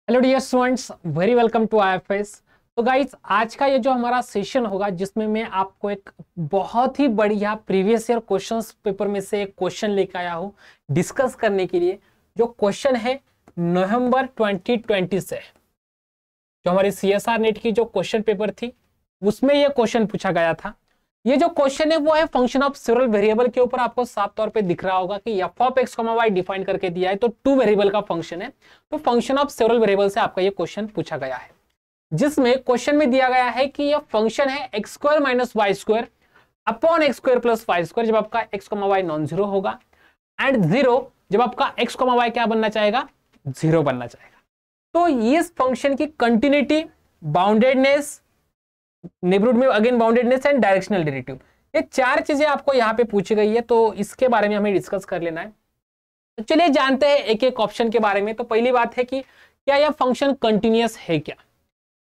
Hello dear students, very welcome to IFS. तो guys, आज का ये जो हमारा सेशन होगा जिसमें मैं आपको एक बहुत ही बढ़िया प्रीवियस ईयर क्वेश्चंस पेपर में से एक क्वेश्चन लेकर आया हूँ डिस्कस करने के लिए। जो क्वेश्चन है नवंबर 2020 से, जो हमारी सीएसआर नेट की जो क्वेश्चन पेपर थी उसमें ये क्वेश्चन पूछा गया था। ये जो क्वेश्चन है वो है फंक्शन ऑफ सेवरल वेरिएबल के ऊपर। आपको साफ तौर पे दिख रहा होगा कि f of x comma y define करके दिया है, तो टू वेरिएबल का फंक्शन है। तो फंक्शन ऑफ सेवरल वेरिएबल से आपका ये क्वेश्चन पूछा गया है, जिसमें क्वेश्चन में दिया गया है कि यह फंक्शन है x square minus y square upon x square plus y square जब आपका x comma y non zero होगा, एंड जीरो जब आपका एक्स कॉमा वाई क्या बनना चाहेगा, जीरो बनना चाहेगा। तो इस फंक्शन की कंटिन्यूटी, बाउंडेडनेस, नेबरहुड में again boundedness and directional derivative, ये चार चीजें आपको यहाँ पे पूछी गई है। तो इसके बारे में हमें डिस्कस कर लेना है। तो चलिए जानते हैं एक एक ऑप्शन के बारे में। तो पहली बात है कि क्या यह फंक्शन कंटिन्यूअस है क्या।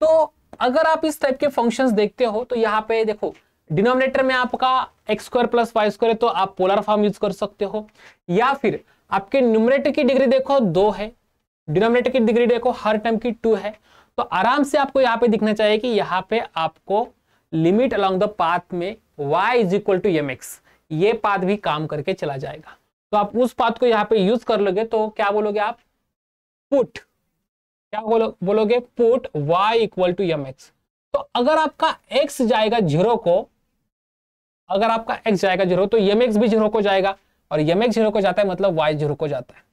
तो अगर आप इस टाइप के फंक्शंस देखते हो तो यहाँ पे देखो, डिनोमिनेटर में आपका x square plus y square है तो आप पोलर फॉर्म यूज कर सकते हो, या फिर आपके न्यूमरेटर की डिग्री देखो 2 है, डिनोमिनेटर की डिग्री देखो हर टर्म की 2 है, तो आराम से आपको यहाँ पे दिखना चाहिए कि यहाँ पे आपको लिमिट अलोंग द पाथ में y is equal to m x, ये पाथ भी काम करके चला जाएगा। तो आप उस पाथ को यहाँ पे यूज कर लोगे तो क्या बोलोगे आप, पुट, क्या बोलोगे, put y equal to m x. तो अगर आपका x जाएगा जीरो को, अगर आपका x जाएगा जीरो तो एम एक्स भी जीरो को जाएगा, और एम एक्स जीरो को जाता है मतलब y जीरो को जाता है।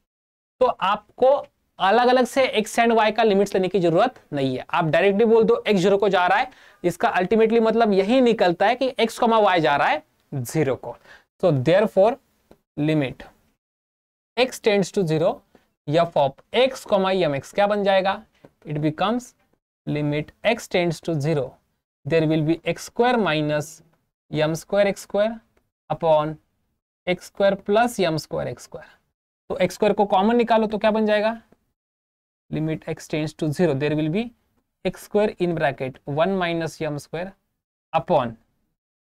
तो आपको अलग अलग से x एंड y का लिमिट्स लेने की जरूरत नहीं है। आप डायरेक्टली बोल दो x जीरो को जा रहा है, इसका अल्टीमेटली मतलब यही निकलता है कि x, y जा रहा है जीरो को। So therefore limit x tends to zero, f of x, m x क्या बन जाएगा, it becomes limit x tends to zero, there will be x square minus m square x square upon x square plus m square x square. तो x square को common निकालो तो क्या बन जाएगा, limit x tends to zero, there will be x square in bracket 1 minus m square upon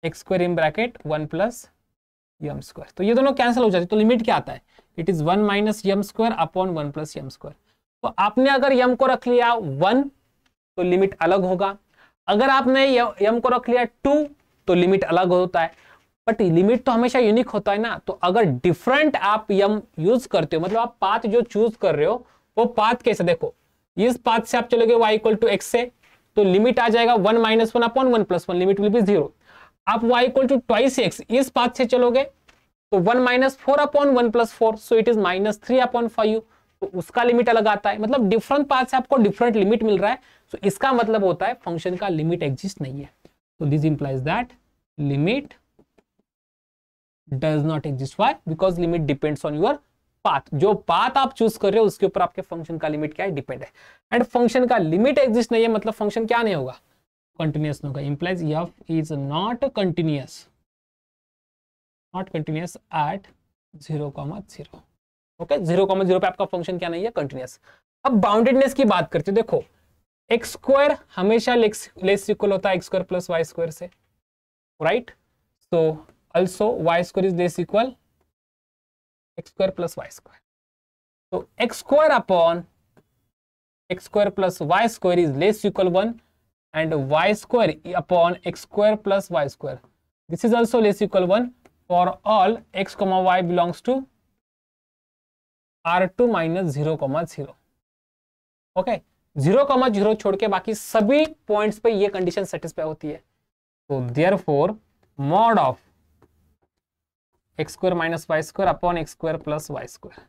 x square in bracket 1 plus m square. तो ये दोनों कैंसिल हो जाते हैं, तो लिमिट क्या आता है, it is 1 minus m square upon 1 plus m square. तो आपने अगर m को रख लिया 1 तो लिमिट अलग होगा, अगर आपने m को रख लिया 2 तो लिमिट अलग होता है। बट लिमिट तो हमेशा यूनिक होता है ना। तो अगर डिफरेंट आप m यूज करते हो, मतलब आप पाथ जो चूज कर रहे हो वो पाथ कैसे, देखो इस पाथ से आप चलोगे y इक्वल टू एक्स से तो लिमिट आ जाएगा 1 minus 1 upon 1 plus 1, limit will be zero. आप y equal to twice x इस पाथ से चलोगे तो 1 minus 4 upon 1 plus 4, so it is minus 3 upon 5, तो उसका लिमिट अलग आता है। मतलब डिफरेंट पाथ से आपको डिफरेंट लिमिट मिल रहा है, तो इसका मतलब होता है फंक्शन का लिमिट एग्जिस्ट नहीं है। तो this implies that limit does not exist. Why? Because limit depends on your path. जो पाथ आप चूज कर रहे हो उसके ऊपर आपके फंक्शन का लिमिट क्या है, डिपेंड है। एंड फंक्शन का लिमिट एग्जिस्ट नहीं है मतलब फंक्शन क्या नहीं होगा, कंटिन्यूअस नहीं होगा। Implies F is not continuous, not continuous at 0,0। Okay, 0,0 पे आपका फंक्शन क्या नहीं है, कंटिन्यूअस। अब बाउंडेडनेस की बात करते हैं। देखो एक्स स्क्वायर हमेशा लेस इक्वल होता है x square plus y square से, right. So also y square is less equal x square plus y square. तो x square upon x square plus y square is less equal 1, and y square upon x square plus y square, this is also less equal 1 for all x comma y belongs to R2 minus 0,0। Okay, 0,0 छोड़ के बाकी सभी points पे ये condition satisfy होती है। तो therefore mod of x square minus y square upon x square plus y square,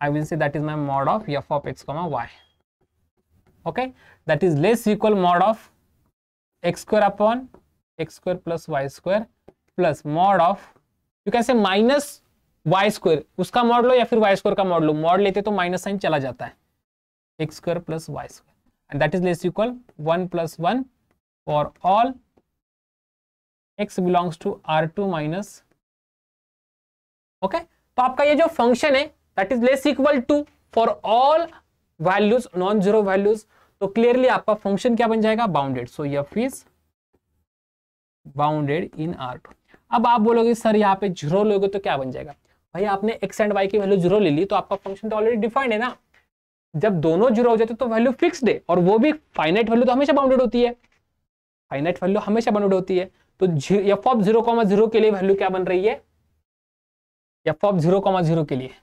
I will say that is my mod of f of x comma y. Okay, that is less equal mod of x square upon x square plus y square plus mod of, you can say minus y square, उसका mod लो या फिर y square का mod लो, mod लेते तो minus sign चला जाता है, x square plus y square, and that is less equal 1 plus 1 for all x belongs to R2 minus। Okay, तो आपका ये जो फंक्शन है that is less equal to for all values, non zero values, तो clearly आपका function क्या बन जाएगा, bounded. So f is bounded in R2। अब आप बोलोगे सर यहाँ पे जीरो लोगे तो क्या बन जाएगा, भाई आपने एक्स एंड वाई की वैल्यू जीरो ले ली तो आपका फंक्शन तो ऑलरेडी डिफाइंड है ना। जब दोनों जीरो हो जाते तो वैल्यू फिक्स्ड है, और वो भी फाइनाइट वैल्यू तो हमेशा बाउंडेड होती है, फाइनाइट वैल्यू हमेशा बाउंडेड होती है। तो एफ ऑफ 0,0 के लिए वैल्यू क्या बन रही है, एफ ऑफ 0,0 के लिए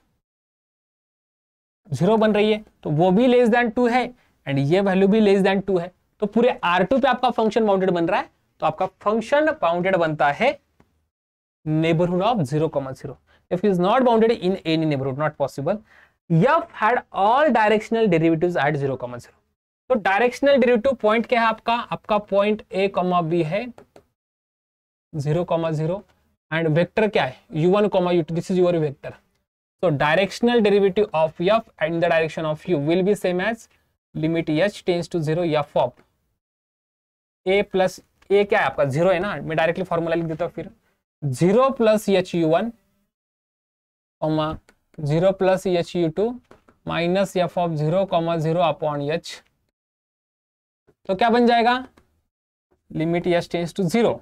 0 बन रही है, तो वो भी लेस देन 2 है एंड ये वैल्यू भी लेस देन 2 है। तो पूरे R2 पे आपका फंक्शन बाउंडेड बन रहा है, तो आपका फंक्शन बाउंडेड बनता है neighbourhood of 0,0। If is not bounded in any neighbourhood, not possible. F had all directional derivatives at 0,0। तो डायरेक्शनल डेरिवेटिव पॉइंट क्या है आपका पॉइंट A, B है 0,0 एंड वेक्टर क्या है u1, u2, this is your vector. So directional derivative of f in the direction of u will be same as limit h tends to 0 f of a plus a क्या है आपका 0 है ना, मैं directly formula लिख देता हूँ फिर 0 plus h u1 0 plus h u2 minus f of 0,0 upon h. तो क्या बन जाएगा, limit h tends to 0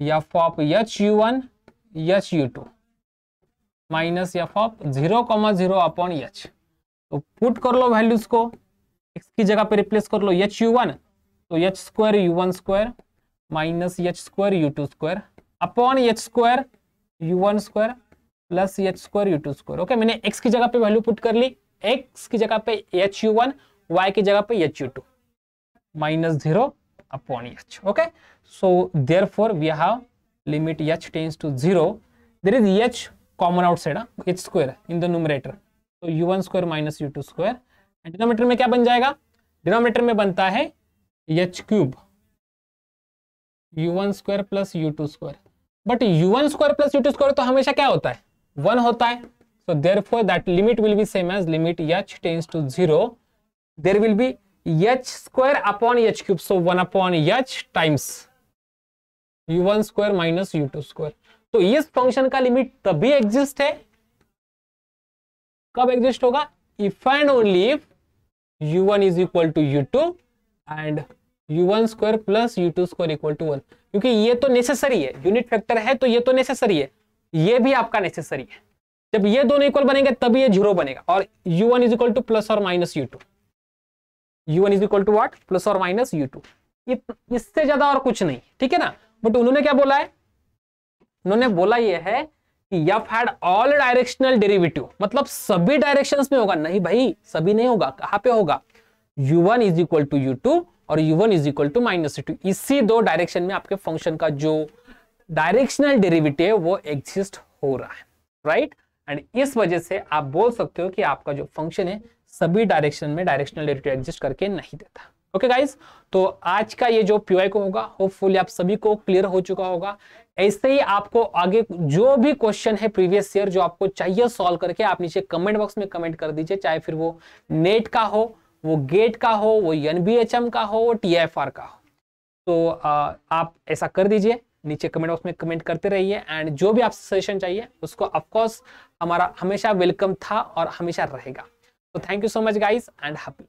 f of h u1 h u2 minus f of 0,0 upon h. तो पुट कर लो वैल्यूज को, x की जगह पे रिप्लेस कर लो एच u1, तो H square u1 square minus H square u2 square upon H square u1 square plus H square u2 square. Okay, मैंने x की जगह पे वैल्यू पुट कर ली, x की जगह पे एच u1, y की जगह पे h u2 minus 0 upon h. Okay, so therefore we have limit h tends to 0, there is h common outside, h square in the numerator, तो u1 square minus u2 square. Denominator में क्या बन जाएगा, denominator में बनता है h cube u1 square plus u2 square, but u1 square plus u2 square तो हमेशा क्या होता है 1 होता है। So therefore that limit will be same as limit h tends to 0, there will be h square upon h cube, so 1 upon h times u1 square minus u2 square. तो इस function का लिमिट तभी exist है, कब exist होगा, if and only if u1 is equal to u2 and u1 square plus u2 square equal to 1, क्योंकि ये तो नेसेसरी है, यूनिट फैक्टर है तो ये तो नेसेसरी है, ये भी आपका नेसेसरी है। जब ये दोनों इक्वल बनेंगे तभी ये 0 बनेगा, और u1 is equal to plus और minus u2, u1 is equal to what, plus और माइनस u2, इससे ज्यादा और कुछ नहीं, ठीक है ना। बट उन्होंने क्या बोला है, उन्होंने बोला ये है कि f had all directional derivative, मतलब सभी डायरेक्शंस में होगा, नहीं भाई सभी नहीं होगा, कहां पे होगा, u1 is equal to u2 और u1 is equal to minus u2, इसी दो डायरेक्शन में आपके फंक्शन का जो डायरेक्शनल डेरिवेटिव वो एग्जिस्ट हो रहा है, राइट। एंड इस वजह से आप बोल सकते हो कि आपका जो फंक्शन है सभी डायरेक्शन में डायरेक्शनल डेरिवेटिव एग्जिस्ट करके नहीं देता। ओके गाइस, तो आज का ये जो पीवाई को होगा होपफुली आप सभी को क्लियर हो चुका होगा। ऐसे ही आपको आगे जो भी क्वेश्चन है प्रीवियस ईयर जो आपको चाहिए सॉल्व करके आप नीचे कमेंट बॉक्स में कमेंट कर दीजिए, चाहे फिर वो नेट का हो, वो गेट का हो, वो NBHM का हो, वो TIFR का हो। तो आप ऐसा कर दीजिए, नीचे कमेंट बॉक्स में कमेंट करते रहिए एंड जो भी आप सजेशन चाहिए उसको ऑफकोर्स हमारा हमेशा वेलकम था और हमेशा रहेगा। तो thank you so much guys and happy.